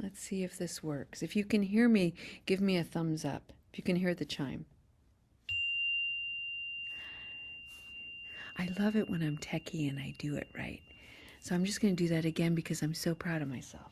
Let's see if this works. If you can hear me, give me a thumbs up. If you can hear the chime. I love it when I'm techie and I do it right. So I'm just going to do that again because I'm so proud of myself.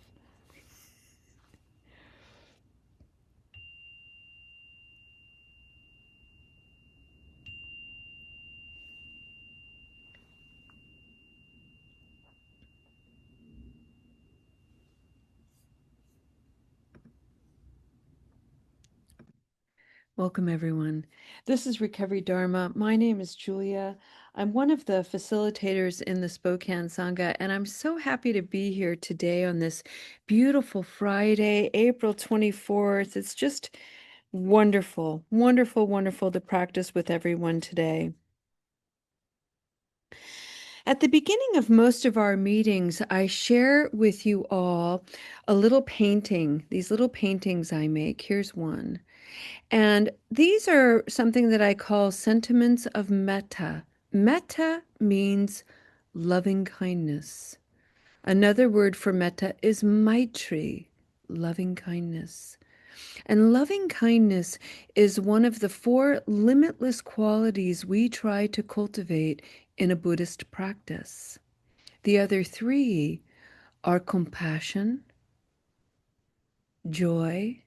Welcome, everyone. This is Recovery Dharma. My name is Julia. I'm one of the facilitators in the Spokane Sangha, and I'm so happy to be here today on this beautiful Friday, April 24th. It's just wonderful, wonderful, wonderful to practice with everyone today. At the beginning of most of our meetings, I share with you all a little painting, these little paintings I make. Here's one. And these are something that I call sentiments of metta. Metta means loving kindness. Another word for metta is maitri, loving kindness. And loving kindness is one of the four limitless qualities we try to cultivate in a Buddhist practice. The other three are compassion, joy,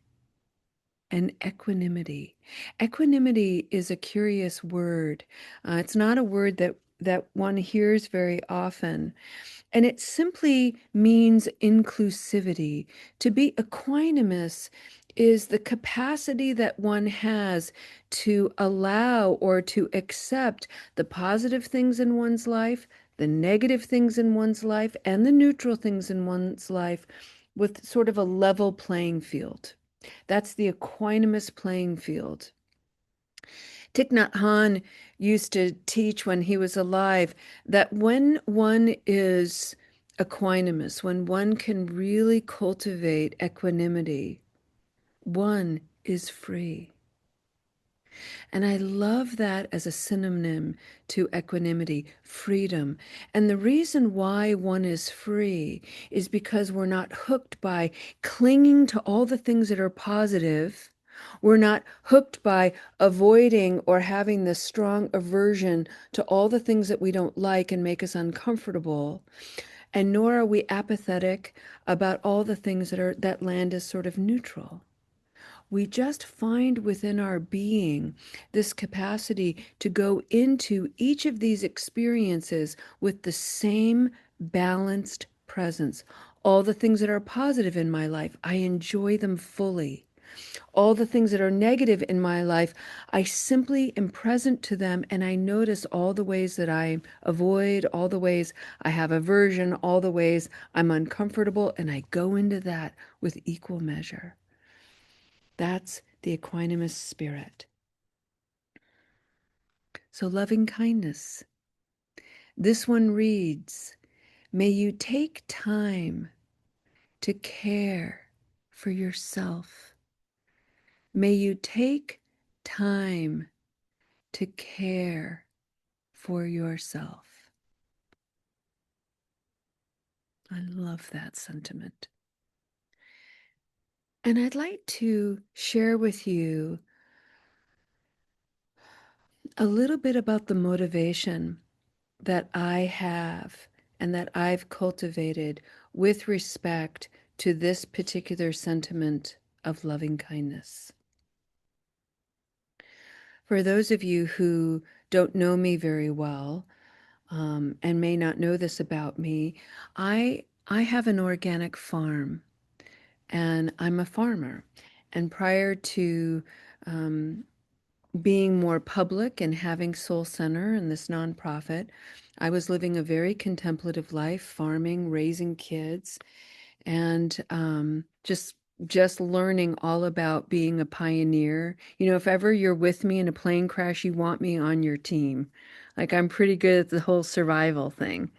and equanimity. Equanimity is a curious word. It's not a word that one hears very often. And it simply means inclusivity. To be equanimous is the capacity that one has to allow or to accept the positive things in one's life, the negative things in one's life, and the neutral things in one's life with sort of a level playing field. That's the equanimous playing field. Thich Nhat Hanh used to teach when he was alive that when one is equanimous, when one can really cultivate equanimity, one is free. And I love that as a synonym to equanimity, freedom. And the reason why one is free is because we're not hooked by clinging to all the things that are positive. We're not hooked by avoiding or having this strong aversion to all the things that we don't like and make us uncomfortable. And nor are we apathetic about all the things that land as sort of neutral. We just find within our being this capacity to go into each of these experiences with the same balanced presence. All the things that are positive in my life, I enjoy them fully. All the things that are negative in my life, I simply am present to them and I notice all the ways that I avoid, all the ways I have aversion, all the ways I'm uncomfortable, and I go into that with equal measure. That's the equanimous spirit. So, loving kindness. This one reads, may you take time to care for yourself. May you take time to care for yourself. I love that sentiment. And I'd like to share with you a little bit about the motivation that I have and that I've cultivated with respect to this particular sentiment of loving kindness. For those of you who don't know me very well and may not know this about me, I have an organic farm and I'm a farmer. And prior to being more public and having Soul Center and this nonprofit, I was living a very contemplative life, farming, raising kids, and just learning all about being a pioneer. You know, if ever you're with me in a plane crash, you want me on your team. Like I'm pretty good at the whole survival thing.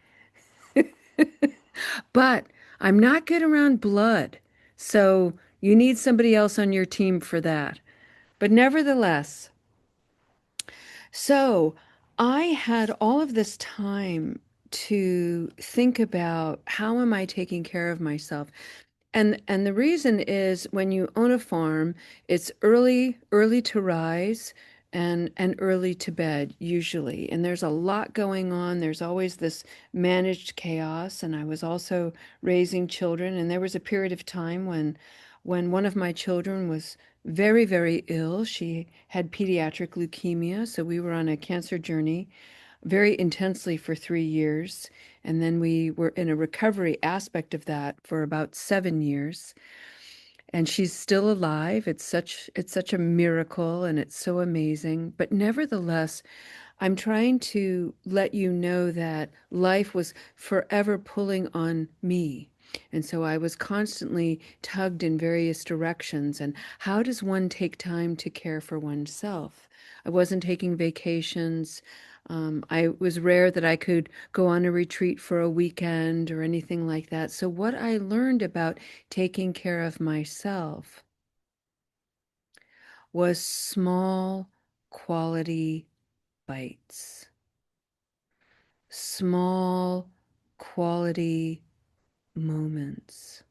But I'm not good around blood. So you need somebody else on your team for that. But nevertheless, so I had all of this time to think about how am I taking care of myself? And the reason is when you own a farm, it's early to rise and early to bed usually. And there's a lot going on. There's always this managed chaos. And I was also raising children, and there was a period of time when one of my children was very, very ill. She had pediatric leukemia, so we were on a cancer journey very intensely for 3 years. And then we were in a recovery aspect of that for about 7 years. And she's still alive. It's such a miracle and it's so amazing. But nevertheless, I'm trying to let you know that life was forever pulling on me. And so I was constantly tugged in various directions. And how does one take time to care for oneself? I wasn't taking vacations. I was rare that I could go on a retreat for a weekend or anything like that. So, what I learned about taking care of myself was small quality bites. Small quality moments.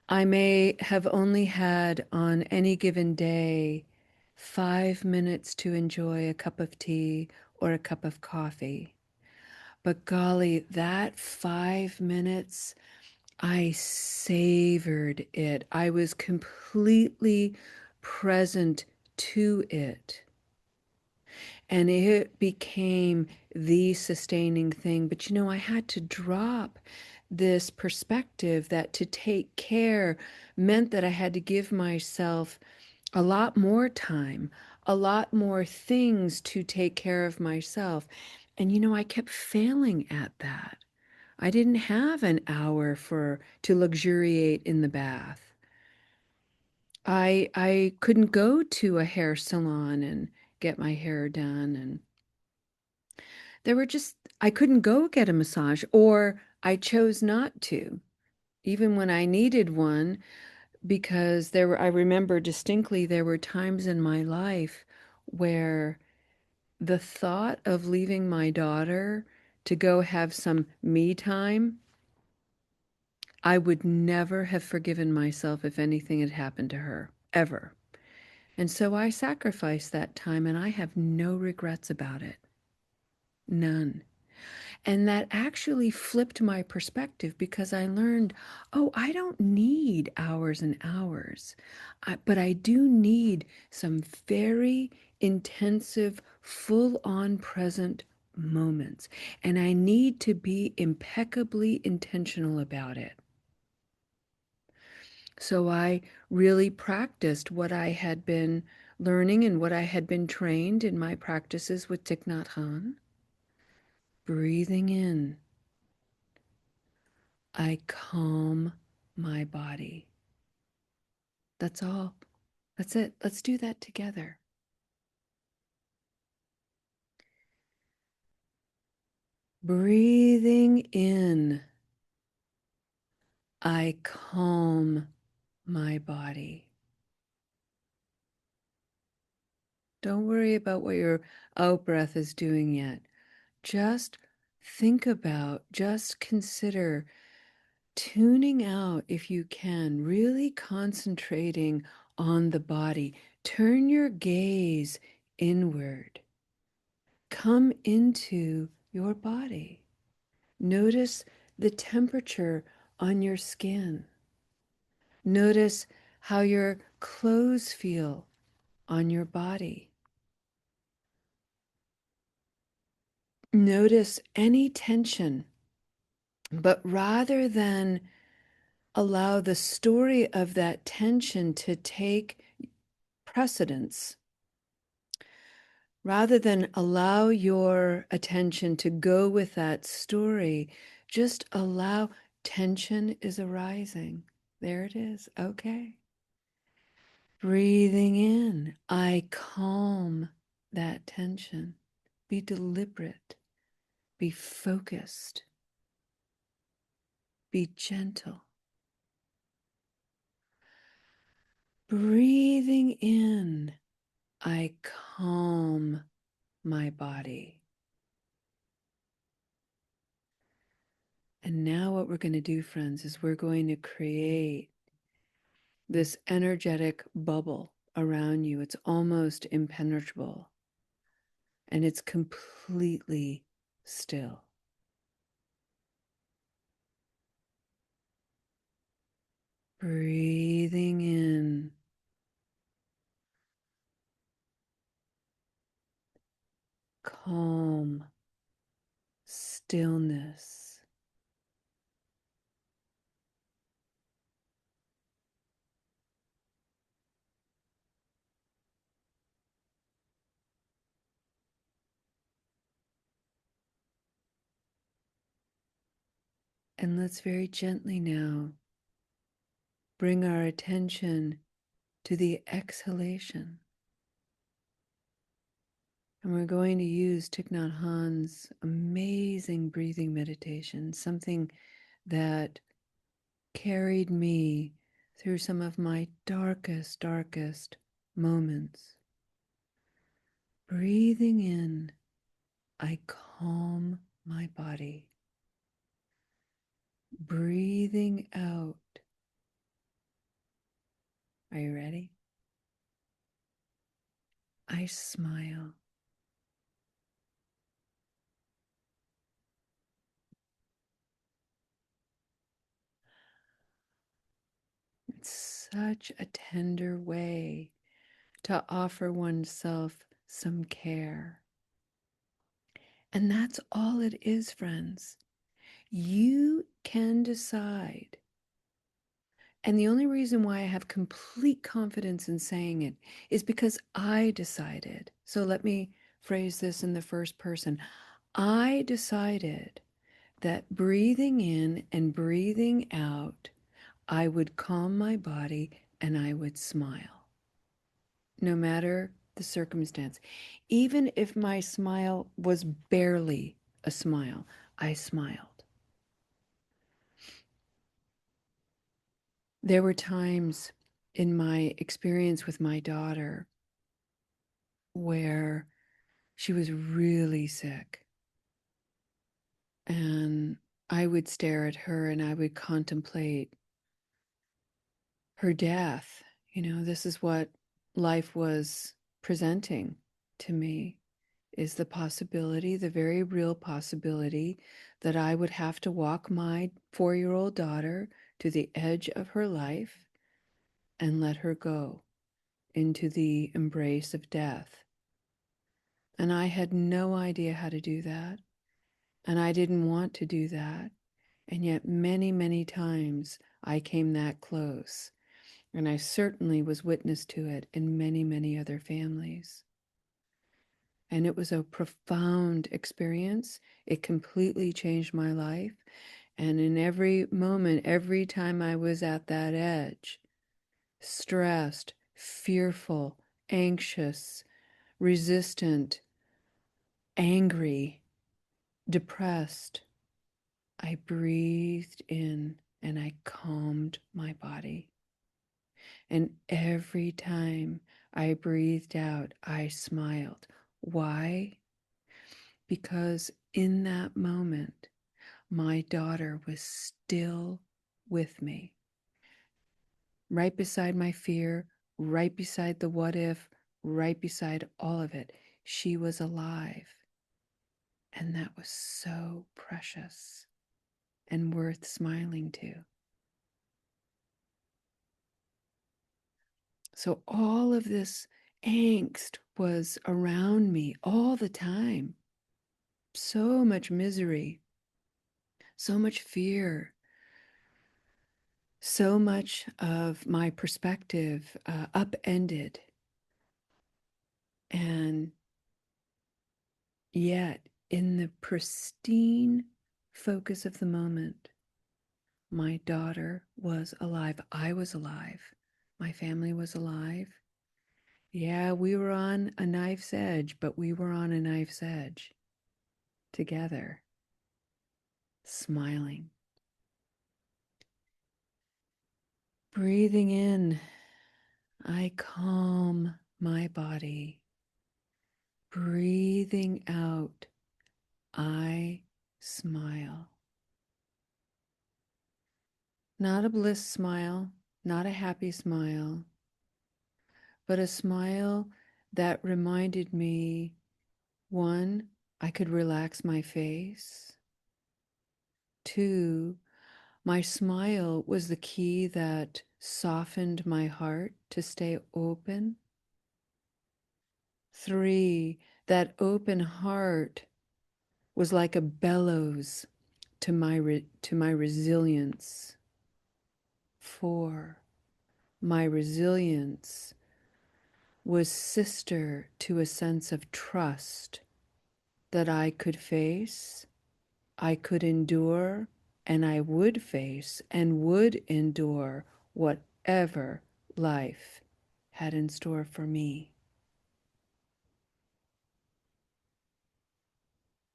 I may have only had on any given day 5 minutes to enjoy a cup of tea or a cup of coffee. But golly, that 5 minutes, I savored it. I was completely present to it. And it became the sustaining thing. But you know, I had to drop this perspective that to take care meant that I had to give myself a lot more time, a lot more things to take care of myself. And you know, I kept failing at that. I didn't have an hour for to luxuriate in the bath. I couldn't go to a hair salon and get my hair done, and there were just, I couldn't go get a massage, or I chose not to, even when I needed one, because I remember distinctly there were times in my life where the thought of leaving my daughter to go have some me time, I would never have forgiven myself if anything had happened to her, ever. And so I sacrificed that time, and I have no regrets about it. None. And that actually flipped my perspective because I learned, oh, I don't need hours and hours, but I do need some very intensive, full on present moments. And I need to be impeccably intentional about it. So I really practiced what I had been learning and what I had been trained in my practices with Thich Nhat Hanh. Breathing in, I calm my body. That's all. That's it. Let's do that together. Breathing in, I calm my body. Don't worry about what your out breath is doing yet. Just just consider tuning out if you can, really concentrating on the body. Turn your gaze inward. Come into your body. Notice the temperature on your skin. Notice how your clothes feel on your body. Notice any tension, but rather than allow the story of that tension to take precedence, rather than allow your attention to go with that story, just allow tension is arising. There it is. Okay. Breathing in, I calm that tension. Be deliberate, be focused, be gentle. Breathing in, I calm my body. And now what we're going to do, friends, is we're going to create this energetic bubble around you. It's almost impenetrable and it's completely still. Breathing in, calm, stillness. And let's very gently now bring our attention to the exhalation. And we're going to use Thich Nhat Hanh's amazing breathing meditation, something that carried me through some of my darkest moments. Breathing in, I calm my body. Breathing out. Are you ready? I smile. It's such a tender way to offer oneself some care. And that's all it is, friends. You can decide. And the only reason why I have complete confidence in saying it is because I decided. So let me phrase this in the first person. I decided that breathing in and breathing out, I would calm my body and I would smile, no matter the circumstance. Even if my smile was barely a smile, I smiled. There were times in my experience with my daughter where she was really sick. And I would stare at her and I would contemplate her death. This is what life was presenting to me, is the possibility, the very real possibility, that I would have to walk my 4-year-old daughter to the edge of her life and let her go into the embrace of death. And I had no idea how to do that. And I didn't want to do that. And yet many times I came that close. And I certainly was witness to it in many other families. And it was a profound experience. It completely changed my life. And in every moment, every time I was at that edge, stressed, fearful, anxious, resistant, angry, depressed, I breathed in and I calmed my body. And every time I breathed out, I smiled. Why? Because in that moment, my daughter was still with me, right beside my fear, right beside the what if, right beside all of it. She was alive. And that was so precious and worth smiling to. So all of this angst was around me all the time. So much misery, so much fear, so much of my perspective upended. And yet, in the pristine focus of the moment, my daughter was alive. I was alive. My family was alive. Yeah, we were on a knife's edge, but we were on a knife's edge together, smiling. Breathing in, I calm my body. Breathing out, I smile. Not a bliss smile, not a happy smile, but a smile that reminded me, one, I could relax my face. Two, my smile was the key that softened my heart to stay open. Three, that open heart was like a bellows to my resilience. Four, my resilience was sister to a sense of trust that I could face, I could endure, and I would face and would endure whatever life had in store for me.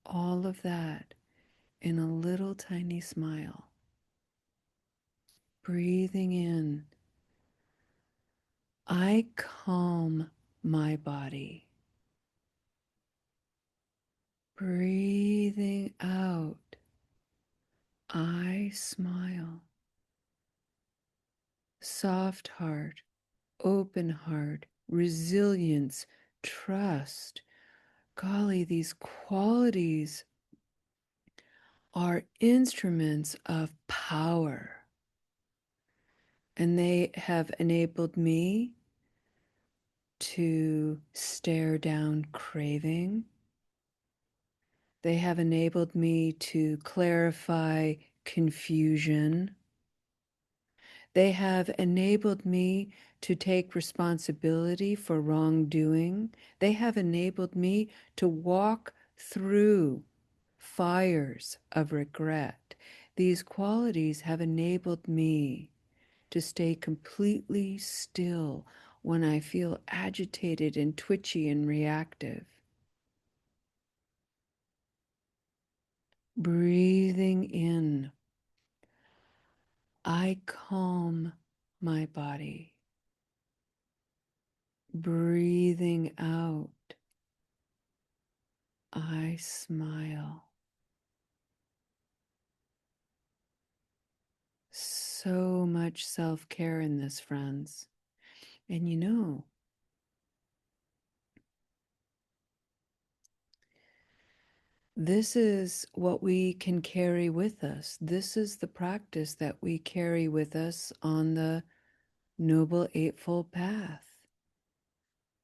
All of that in a little tiny smile. Breathing in, I calm my body. Breathing out, I smile. Soft heart, open heart, resilience, trust. Golly, these qualities are instruments of power, and they have enabled me to stare down craving. They have enabled me to clarify confusion. They have enabled me to take responsibility for wrongdoing. They have enabled me to walk through fires of regret. These qualities have enabled me to stay completely still when I feel agitated and twitchy and reactive. Breathing in, I calm my body. Breathing out, I smile. So much self-care in this, friends. And you know, this is what we can carry with us. This is the practice that we carry with us on the Noble Eightfold Path.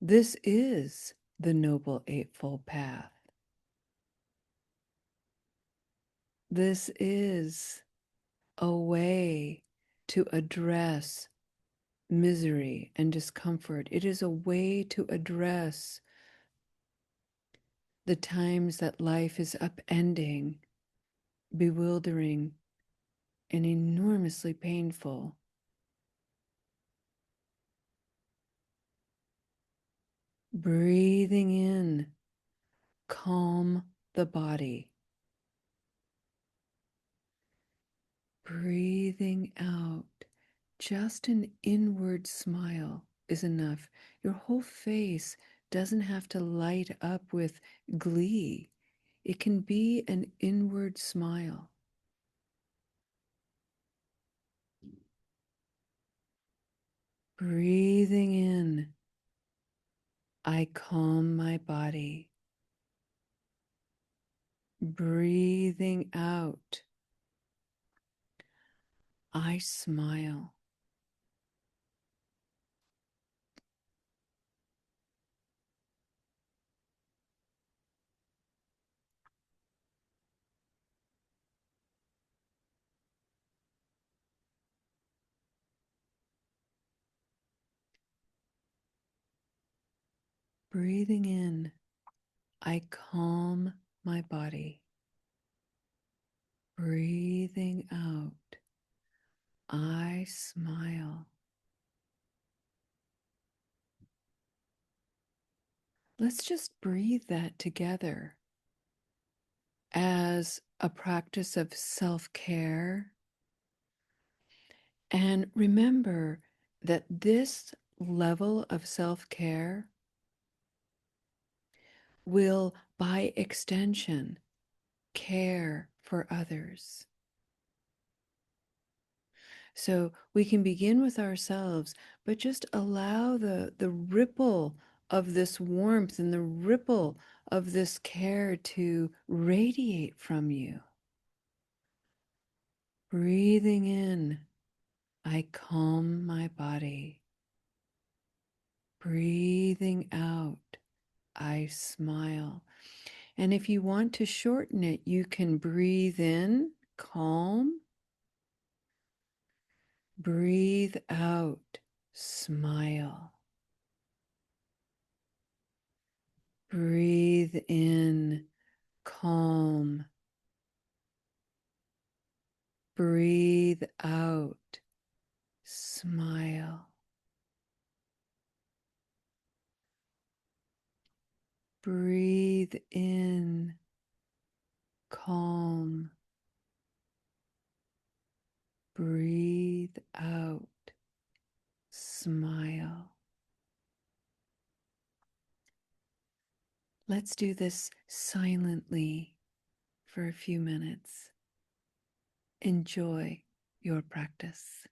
This is the Noble Eightfold Path. This is a way to address misery and discomfort. It is a way to address the times that life is upending, bewildering, and enormously painful. Breathing in, calm the body. Breathing out, just an inward smile is enough. Your whole face doesn't have to light up with glee. It can be an inward smile. Breathing in, I calm my body. Breathing out, I smile. Breathing in, I calm my body. Breathing out, I smile. Let's just breathe that together as a practice of self-care. And remember that this level of self-care will, by extension, care for others. So we can begin with ourselves, but just allow the ripple of this warmth and the ripple of this care to radiate from you. Breathing in, I calm my body. Breathing out, I smile. And if you want to shorten it, you can breathe in, calm. Breathe out, smile. Breathe in, calm. Breathe out, smile. Breathe in, calm. Breathe out, smile. Let's do this silently for a few minutes. Enjoy your practice.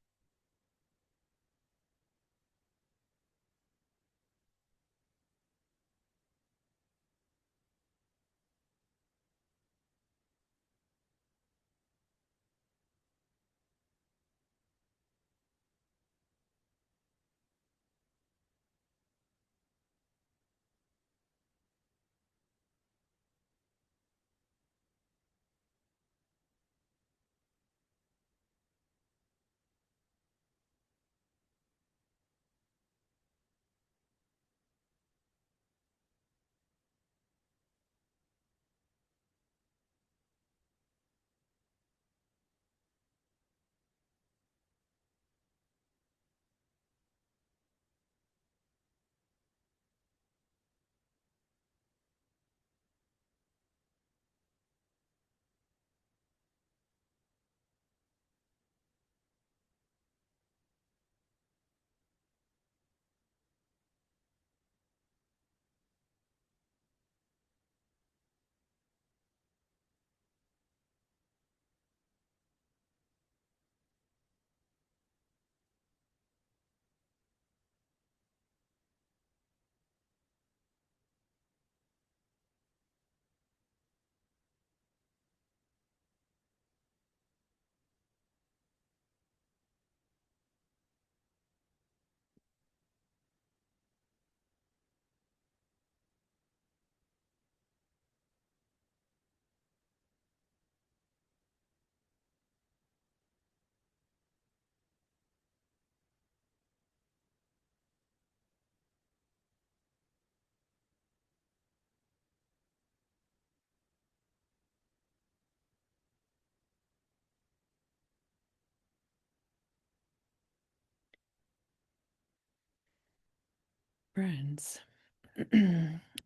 Friends,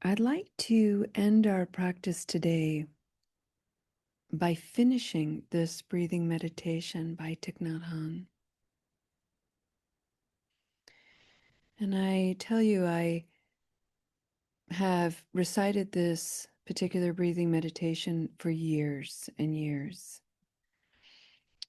I'd like to end our practice today by finishing this breathing meditation by Thich Nhat Hanh. And I tell you, I have recited this particular breathing meditation for years and years.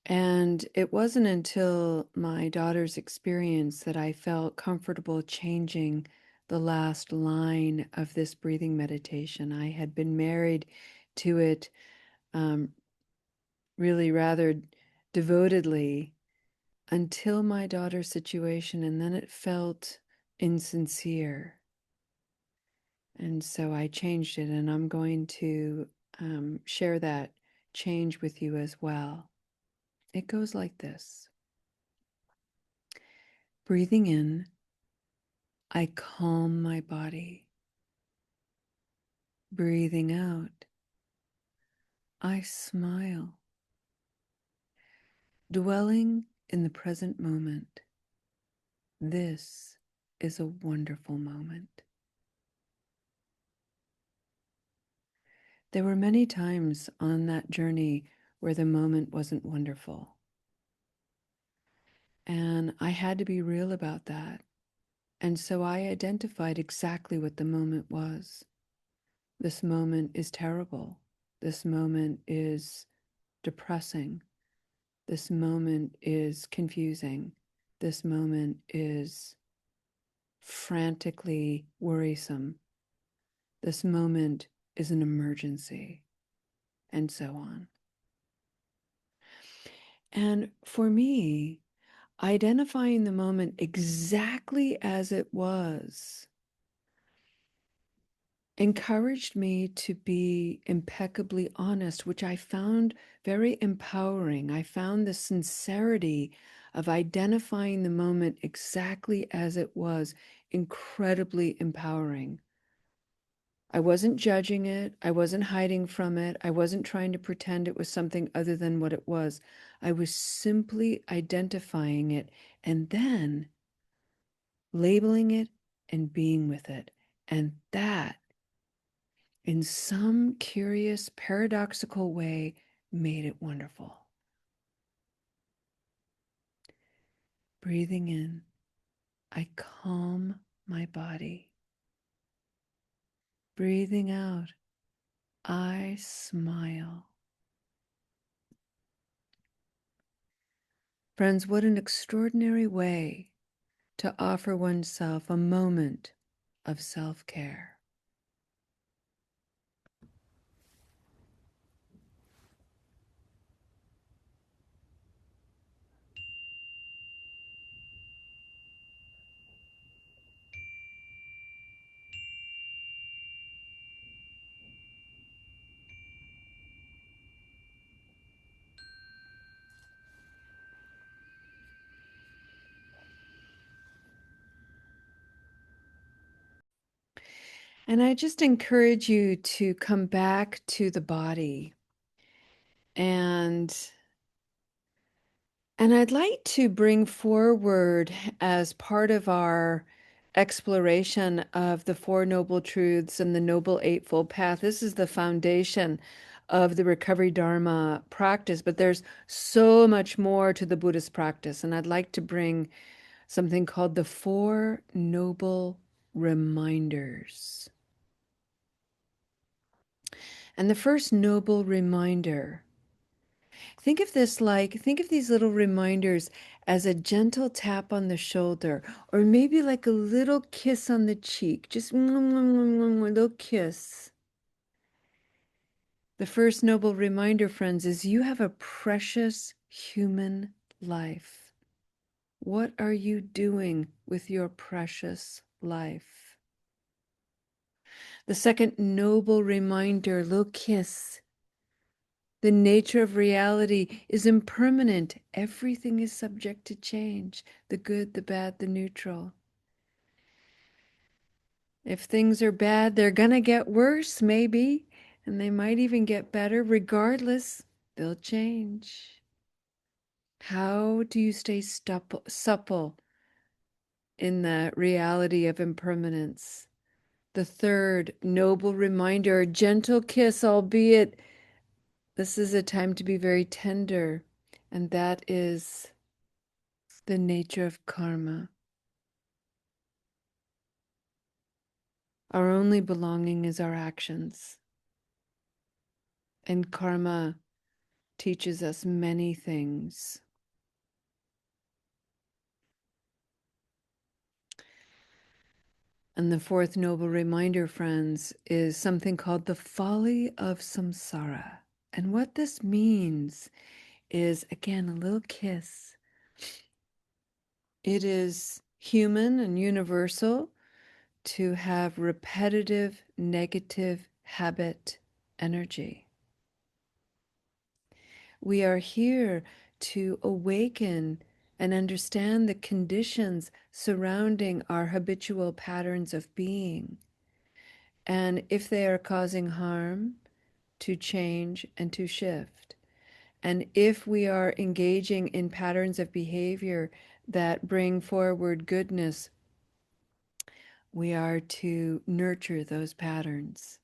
And it wasn't until my daughter's experience that I felt comfortable changing the last line of this breathing meditation. I had been married to it um, really rather devotedly until my daughter's situation, and then it felt insincere. And so I changed it, and I'm going to share that change with you as well. It goes like this. Breathing in, I calm my body. Breathing out, I smile. Dwelling in the present moment. This is a wonderful moment. There were many times on that journey where the moment wasn't wonderful. And I had to be real about that. And so I identified exactly what the moment was. This moment is terrible. This moment is depressing. This moment is confusing. This moment is frantically worrisome. This moment is an emergency, and so on. And for me, identifying the moment exactly as it was encouraged me to be impeccably honest, which I found very empowering. I found the sincerity of identifying the moment exactly as it was incredibly empowering. I wasn't judging it. I wasn't hiding from it. I wasn't trying to pretend it was something other than what it was. I was simply identifying it and then labeling it and being with it. And that, in some curious, paradoxical way, made it wonderful. Breathing in, I calm my body. Breathing out, I smile. Friends, what an extraordinary way to offer oneself a moment of self-care. And I just encourage you to come back to the body. And I'd like to bring forward, as part of our exploration of the Four Noble Truths and the Noble Eightfold Path, this is the foundation of the Recovery Dharma practice, but there's so much more to the Buddhist practice. And I'd like to bring something called the Four Noble Reminders. And the first noble reminder, think of these little reminders as a gentle tap on the shoulder, or maybe like a little kiss on the cheek, just a little kiss. The first noble reminder, friends, is you have a precious human life. What are you doing with your precious life? The second noble reminder, little kiss. The nature of reality is impermanent. Everything is subject to change, the good, the bad, the neutral. If things are bad, they're going to get worse, maybe, and they might even get better. Regardless, they'll change. How do you stay supple in the reality of impermanence? The third noble reminder, a gentle kiss, albeit this is a time to be very tender, and that is the nature of karma. Our only belonging is our actions, and karma teaches us many things. And the fourth noble reminder, friends, is something called the folly of samsara. And what this means is, again, a little kiss. It is human and universal to have repetitive negative habit energy. We are here to awaken and understand the conditions surrounding our habitual patterns of being. And if they are causing harm, to change and to shift. And if we are engaging in patterns of behavior that bring forward goodness, we are to nurture those patterns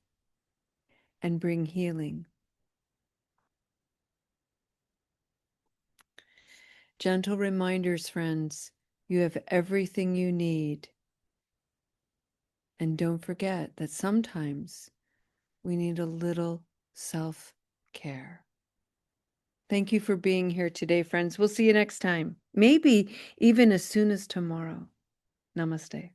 and bring healing. Gentle reminders, friends, you have everything you need. And don't forget that sometimes we need a little self-care. Thank you for being here today, friends. We'll see you next time. Maybe even as soon as tomorrow. Namaste.